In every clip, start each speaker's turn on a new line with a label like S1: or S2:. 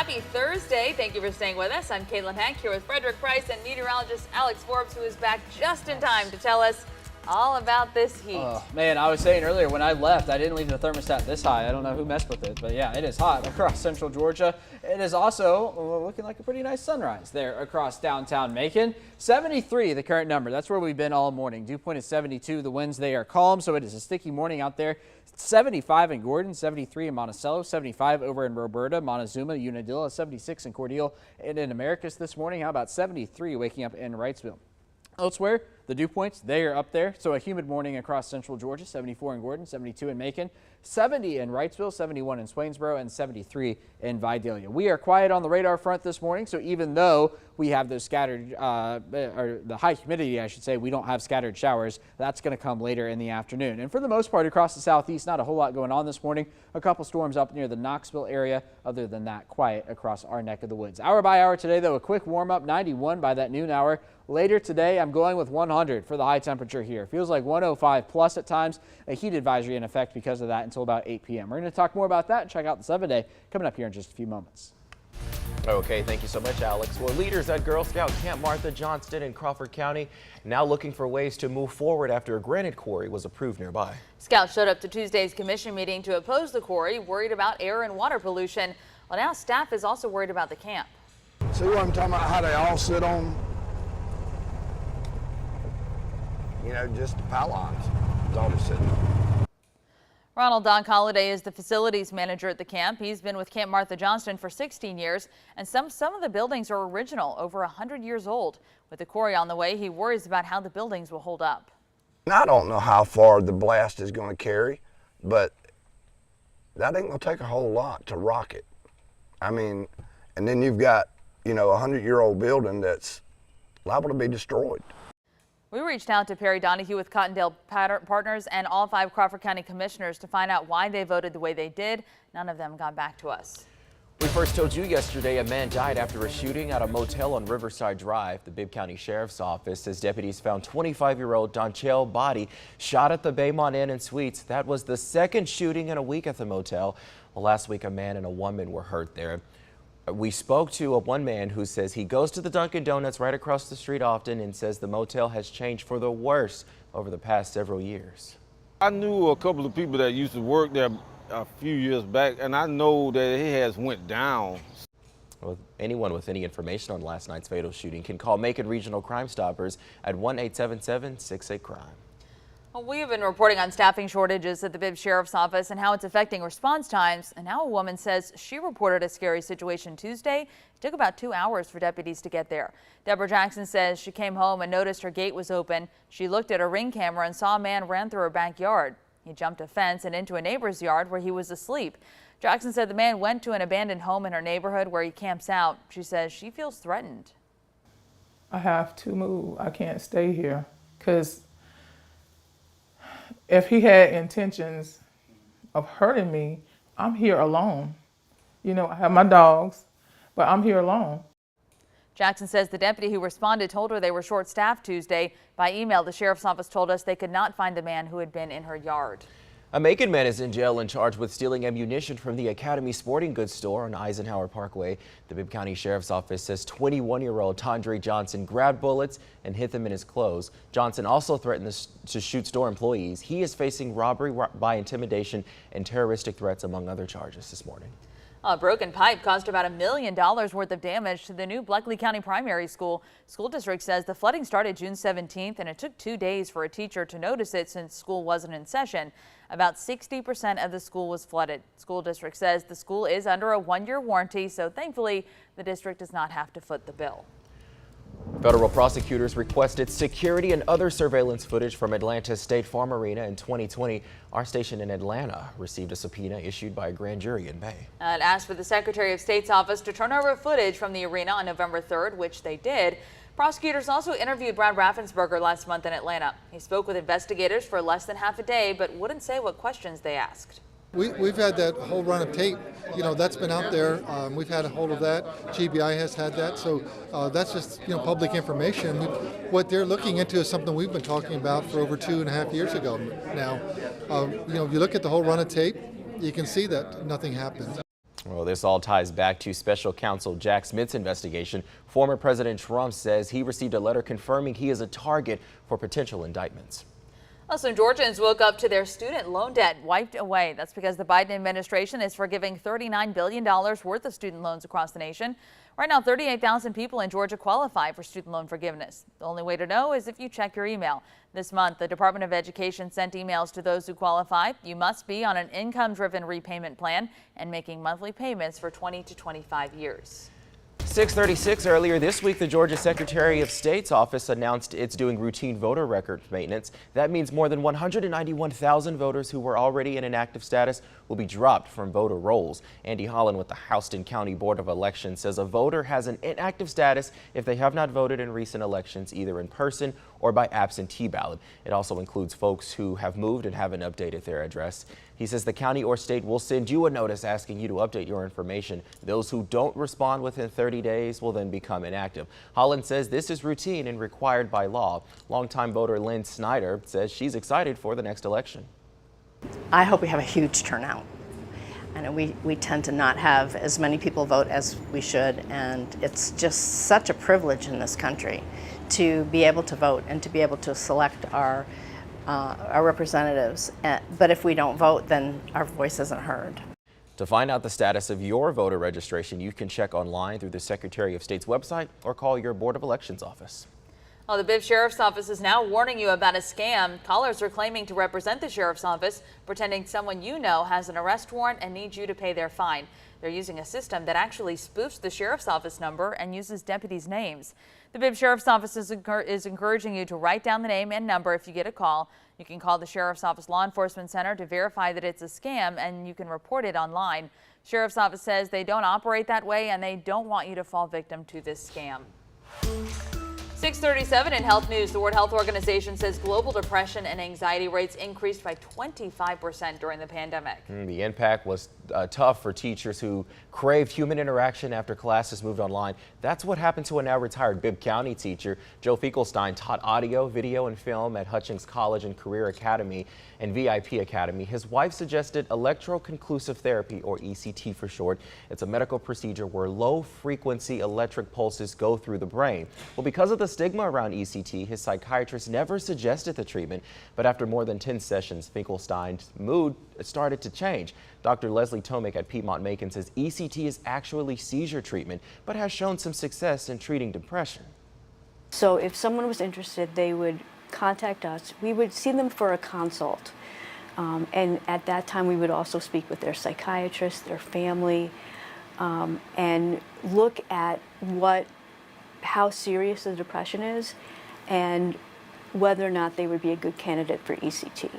S1: Happy Thursday. Thank you for staying with us. I'm Caitlin Heck here with Frederick Price and meteorologist Alex Forbes, who is back just in time to tell us all about this heat.
S2: Oh, man, I was saying earlier when I left, I didn't leave the thermostat this high. I don't know who messed with it, but yeah, it is hot across central Georgia. It is also looking like a pretty nice sunrise there across downtown Macon. 73, the current number. That's where we've been all morning. Dew point is 72. The winds, they are calm, so it is a sticky morning out there. 75 in Gordon, 73 in Monticello, 75 over in Roberta, Montezuma, Unadilla, 76 in Cordele, and in Americus this morning. How about 73 waking up in Wrightsville? Elsewhere, the dew points, they are up there. So a humid morning across central Georgia, 74 in Gordon, 72 in Macon, 70 in Wrightsville, 71 in Swainsboro, and 73 in Vidalia. We are quiet on the radar front this morning, so even though we have those scattered, or the high humidity, I should say, we don't have scattered showers. That's going to come later in the afternoon. And for the most part, across the southeast, not a whole lot going on this morning. A couple storms up near the Knoxville area. Other than that, quiet across our neck of the woods. Hour by hour today, though, a quick warm up, 91 by that noon hour. Later today, I'm going with 100 for the high temperature here. Feels like 105 plus at times. A heat advisory in effect because of that until about 8 p.m. We're going to talk more about that and check out the 7-day coming up here in just a few moments.
S3: Okay, thank you so much, Alex. Well, leaders at Girl Scout Camp Martha Johnston in Crawford County now looking for ways to move forward after a granite quarry was approved nearby. Scouts
S1: showed up to Tuesday's commission meeting to oppose the quarry, worried about air and water pollution. Well, now staff is also worried about the camp.
S4: See what I'm talking about, how they all sit on, you know, just the pylons. That's all they're sitting on.
S1: Ronald Doc Holliday is the facilities manager at the camp. He's been with Camp Martha Johnston for 16 years, and some of the buildings are original, over 100 years old. With the quarry on the way, he worries about how the buildings will hold up.
S4: I don't know how far the blast is going to carry, but that ain't going to take a whole lot to rock it. I mean, and then you've got, you know, a 100-year-old building that's liable to be destroyed.
S1: We reached out to Perry Donahue with Cottondale Partners and all 5 Crawford County commissioners to find out why they voted the way they did. None of them got back to us.
S3: We first told you yesterday a man died after a shooting at a motel on Riverside Drive. The Bibb County Sheriff's Office says deputies found 25-year-old Donchevelle Boddie shot at the Baymont Inn and Suites. That was the second shooting in a week at the motel. Well, last week a man and a woman were hurt there. We spoke to one man who says he goes to the Dunkin' Donuts right across the street often and says the motel has changed for the worse over the past several years.
S5: I knew a couple of people that used to work there a few years back, and I know that it has went down.
S3: Well, anyone with any information on last night's fatal shooting can call Macon Regional Crime Stoppers at 1-877-68-CRIME.
S1: Well, we have been reporting on staffing shortages at the Bibb Sheriff's Office and how it's affecting response times. And now a woman says she reported a scary situation Tuesday. It took about 2 hours for deputies to get there. Deborah Jackson says she came home and noticed her gate was open. She looked at her Ring camera and saw a man ran through her backyard. He jumped a fence and into a neighbor's yard where he was asleep. Jackson said the man went to an abandoned home in her neighborhood where he camps out. She says she feels threatened.
S6: I have to move. I can't stay here because if he had intentions of hurting me, I'm here alone. You know, I have my dogs, but I'm here alone.
S1: Jackson says the deputy who responded told her they were short-staffed Tuesday. By email, the sheriff's office told us they could not find the man who had been in her yard.
S3: A Macon man is in jail and charged with stealing ammunition from the Academy Sporting Goods store on Eisenhower Parkway. The Bibb County Sheriff's Office says 21-year-old Tondre Johnson grabbed bullets and hid them in his clothes. Johnson also threatened to shoot store employees. He is facing robbery by intimidation and terroristic threats, among other charges, this morning.
S1: A broken pipe caused about $1 million worth of damage to the new Bleckley County Primary School. School district says the flooding started June 17th and it took 2 days for a teacher to notice it since school wasn't in session. About 60% of the school was flooded. School district says the school is under a 1-year warranty, so thankfully the district does not have to foot the bill.
S3: Federal prosecutors requested security and other surveillance footage from Atlanta's State Farm Arena in 2020. Our station in Atlanta received a subpoena issued by a grand jury in May.
S1: It asked for the Secretary of State's office to turn over footage from the arena on November 3rd, which they did. Prosecutors also interviewed Brad Raffensperger last month in Atlanta. He spoke with investigators for less than half a day, but wouldn't say what questions they asked.
S7: We've had that whole run of tape, you know, that's been out there. We've had a hold of that. GBI has had that. So that's just, you know, public information. What they're looking into is something we've been talking about for over 2.5 years ago now. You know, if you look at the whole run of tape, you can see that nothing happened.
S3: Well, this all ties back to special counsel Jack Smith's investigation. Former President Trump says he received a letter confirming he is a target for potential indictments.
S1: Well, some Georgians woke up to their student loan debt wiped away. That's because the Biden administration is forgiving $39 billion worth of student loans across the nation. Right now, 38,000 people in Georgia qualify for student loan forgiveness. The only way to know is if you check your email. This month, the Department of Education sent emails to those who qualify. You must be on an income-driven repayment plan and making monthly payments for 20 to 25 years.
S3: 6:36 earlier this week, the Georgia Secretary of State's office announced it's doing routine voter record maintenance. That means more than 191,000 voters who were already in inactive status will be dropped from voter rolls. Andy Holland with the Houston County Board of Elections says a voter has an inactive status if they have not voted in recent elections, either in person or by absentee ballot. It also includes folks who have moved and haven't updated their address. He says the county or state will send you a notice asking you to update your information. Those who don't respond within 30 days will then become inactive. Holland says this is routine and required by law. Longtime voter Lynn Snyder says she's excited for the next election.
S8: I hope we have a huge turnout. I know we tend to not have as many people vote as we should, and it's just such a privilege in this country to be able to vote and to be able to select our representatives. But if we don't vote, then our voice isn't heard.
S3: To find out the status of your voter registration, you can check online through the Secretary of State's website or call your Board of Elections office.
S1: Well, the Bibb Sheriff's Office is now warning you about a scam. Callers are claiming to represent the Sheriff's Office, pretending someone you know has an arrest warrant and needs you to pay their fine. They're using a system that actually spoofs the Sheriff's Office number and uses deputies' names. The Bibb Sheriff's Office is encouraging you to write down the name and number if you get a call. You can call the Sheriff's Office Law Enforcement Center to verify that it's a scam, and you can report it online. Sheriff's Office says they don't operate that way and they don't want you to fall victim to this scam. 6:37 in health news. The World Health Organization says global depression and anxiety rates increased by 25% during the pandemic.
S3: The impact was tough for teachers who craved human interaction after classes moved online. That's what happened to a now retired Bibb County teacher. Joe Finkelstein taught audio, video, and film at Hutchings College and Career Academy and VIP Academy. His wife suggested electroconclusive therapy, or ECT for short. It's a medical procedure where low-frequency electric pulses go through the brain. Well, because of the stigma around ECT, his psychiatrist never suggested the treatment, but after more than 10 sessions, Finkelstein's mood started to change. Dr. Leslie Tomick at Piedmont Macon says ECT is actually seizure treatment, but has shown some success in treating depression.
S9: So if someone was interested, they would contact us. We would see them for a consult. And at that time, we would also speak with their psychiatrist, their family, and look at how serious the depression is and whether or not they would be a good candidate for ECT.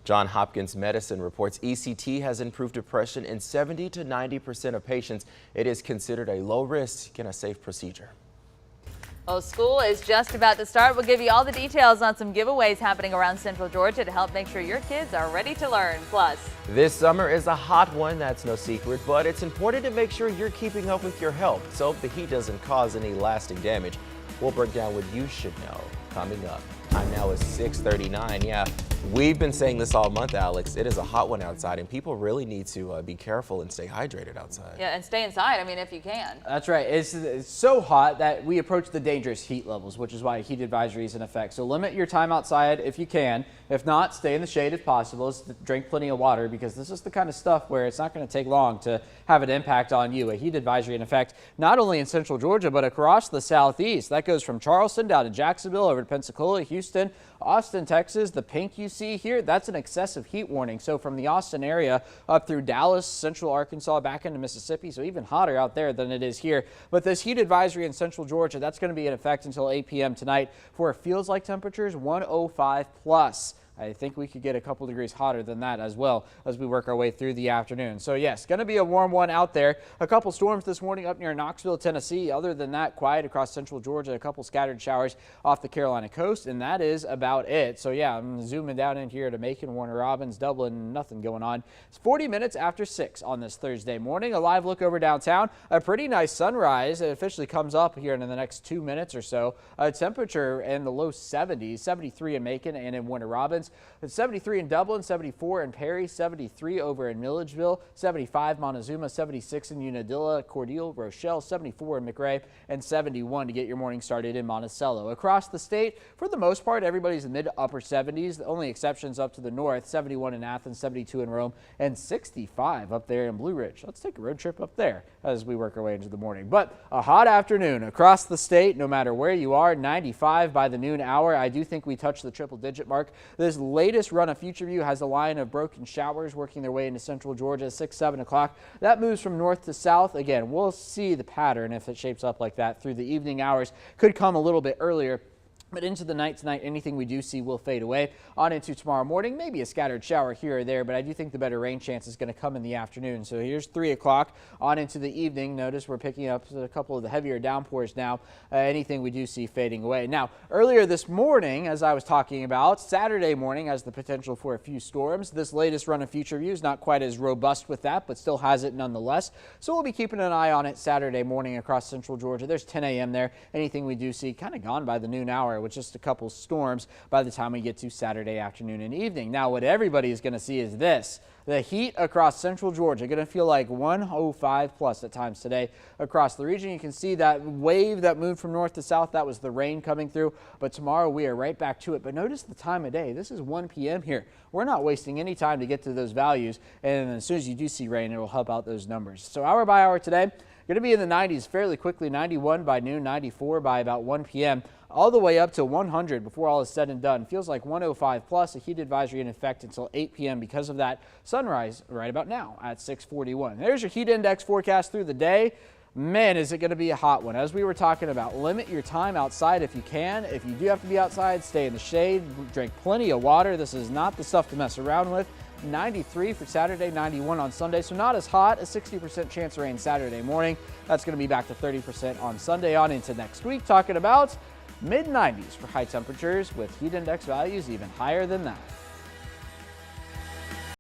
S3: Johns Hopkins Medicine reports ECT has improved depression in 70 to 90% of patients. It is considered a low risk and a safe procedure.
S1: Well, school is just about to start. We'll give you all the details on some giveaways happening around Central Georgia to help make sure your kids are ready to learn. Plus,
S3: this summer is a hot one, that's no secret, but it's important to make sure you're keeping up with your health so the heat doesn't cause any lasting damage. We'll break down what you should know coming up. Time now is 6:39. Yeah, we've been saying this all month, Alex. It is a hot one outside, and people really need to be careful and stay hydrated outside.
S1: yeah, and stay inside. I mean, if you can.
S2: That's right. It's so hot that we approach the dangerous heat levels, which is why a heat advisory is in effect. So limit your time outside if you can. If not, stay in the shade if possible. Drink plenty of water, because this is the kind of stuff where it's not going to take long to have an impact on you. A heat advisory in effect not only in Central Georgia, but across the southeast. That goes from Charleston down to Jacksonville, over to Pensacola, Houston, Austin, Texas. The pink you see here, that's an excessive heat warning. So from the Austin area up through Dallas, central Arkansas, back into Mississippi, so even hotter out there than it is here. But this heat advisory in Central Georgia, that's going to be in effect until 8 p.m. tonight for it feels like temperatures 105 plus. I think we could get a couple degrees hotter than that as well as we work our way through the afternoon. So yes, going to be a warm one out there. A couple storms this morning up near Knoxville, Tennessee. Other than that, quiet across Central Georgia. A couple scattered showers off the Carolina coast, and that is about it. So yeah, I'm zooming down in here to Macon, Warner Robins, Dublin, nothing going on. It's 40 minutes after 6 on this Thursday morning. A live look over downtown. A pretty nice sunrise. It officially comes up here in the next 2 minutes or so. A temperature in the low 70s, 73 in Macon and in Warner Robins. Rapids. It's 73 in Dublin, 74 in Perry, 73 over in Milledgeville, 75 Montezuma, 76 in Unadilla, Cordele, Rochelle, 74 in McRae, and 71 to get your morning started in Monticello. Across the state, for the most part, everybody's in mid to upper 70s. The only exceptions up to the north, 71 in Athens, 72 in Rome, and 65 up there in Blue Ridge. Let's take a road trip up there as we work our way into the morning. But a hot afternoon across the state, no matter where you are. 95 by the noon hour. I do think we touched the triple-digit mark. This latest run of Future View has a line of broken showers working their way into central Georgia, 6, 7 o'clock. That moves from north to south. Again, we'll see the pattern if it shapes up like that through the evening hours. Could come a little bit earlier. But into the night tonight, anything we do see will fade away. On into tomorrow morning, maybe a scattered shower here or there, but I do think the better rain chance is going to come in the afternoon. So here's 3 o'clock on into the evening. Notice we're picking up a couple of the heavier downpours now. Anything we do see fading away. Now, earlier this morning, as I was talking about, Saturday morning has the potential for a few storms. This latest run of Future View is not quite as robust with that, but still has it nonetheless. So we'll be keeping an eye on it Saturday morning across central Georgia. There's 10 a.m. there. Anything we do see kind of gone by the noon hour, with just a couple storms by the time we get to Saturday afternoon and evening. Now, what everybody is going to see is this. The heat across central Georgia going to feel like 105 plus at times today across the region. You can see that wave that moved from north to south. That was the rain coming through. But tomorrow we are right back to it. But notice the time of day. This is 1 p.m. here. We're not wasting any time to get to those values. And as soon as you do see rain, it will help out those numbers. So hour by hour today, going to be in the 90s fairly quickly. 91 by noon, 94 by about 1 p.m. all the way up to 100 before all is said and done. Feels like 105 plus. A heat advisory in effect until 8 p.m. because of that sunrise right about now at 6:41. There's your heat index forecast through the day. Man, is it going to be a hot one. As we were talking about, limit your time outside if you can. If you do have to be outside, stay in the shade, drink plenty of water. This is not the stuff to mess around with. 93 for Saturday, 91 on Sunday, so not as hot. A 60% chance of rain Saturday morning. That's going to be back to 30% on Sunday on into next week. Talking about mid-90s for high temperatures with heat index values even higher than that.